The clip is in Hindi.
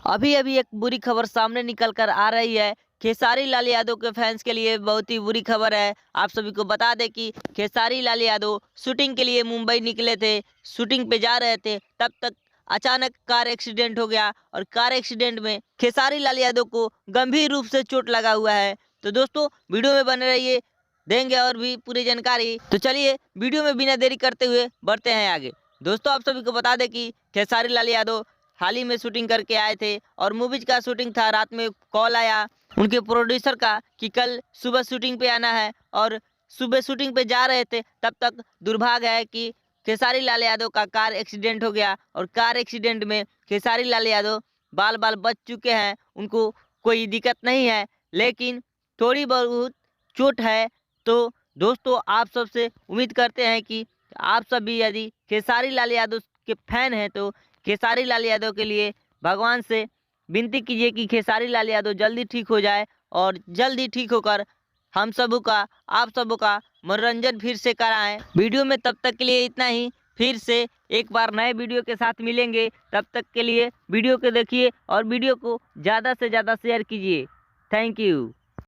अभी अभी एक बुरी खबर सामने निकल कर आ रही है। खेसारी लाल यादव के फैंस के लिए बहुत ही बुरी खबर है। आप सभी को बता दें कि खेसारी लाल यादव शूटिंग के लिए मुंबई निकले थे। शूटिंग पे जा रहे थे, तब तक अचानक कार एक्सीडेंट हो गया और कार एक्सीडेंट में खेसारी लाल यादव को गंभीर रूप से चोट लगा हुआ है। तो दोस्तों वीडियो में बने रहिए, देंगे और भी पूरी जानकारी। तो चलिए वीडियो में बिना देरी करते हुए बढ़ते हैं आगे। दोस्तों आप सभी को बता दें कि खेसारी लाल यादव हाल ही में शूटिंग करके आए थे और मूवीज का शूटिंग था। रात में कॉल आया उनके प्रोड्यूसर का कि कल सुबह शूटिंग पे आना है, और सुबह शूटिंग पे जा रहे थे तब तक दुर्भाग्य है कि खेसारी लाल यादव का कार एक्सीडेंट हो गया। और कार एक्सीडेंट में खेसारी लाल यादव बाल बाल बच चुके हैं, उनको कोई दिक्कत नहीं है, लेकिन थोड़ी बहुत चोट है। तो दोस्तों आप सबसे उम्मीद करते हैं कि आप सभी यदि खेसारी लाल यादव के फैन हैं तो खेसारी लाल यादव के लिए भगवान से विनती कीजिए कि खेसारी लाल यादव जल्दी ठीक हो जाए और जल्दी ठीक होकर हम सबों का, आप सबों का मनोरंजन फिर से कराएं। वीडियो में तब तक के लिए इतना ही। फिर से एक बार नए वीडियो के साथ मिलेंगे। तब तक के लिए वीडियो को देखिए और वीडियो को ज़्यादा से ज़्यादा शेयर कीजिए। Thank you.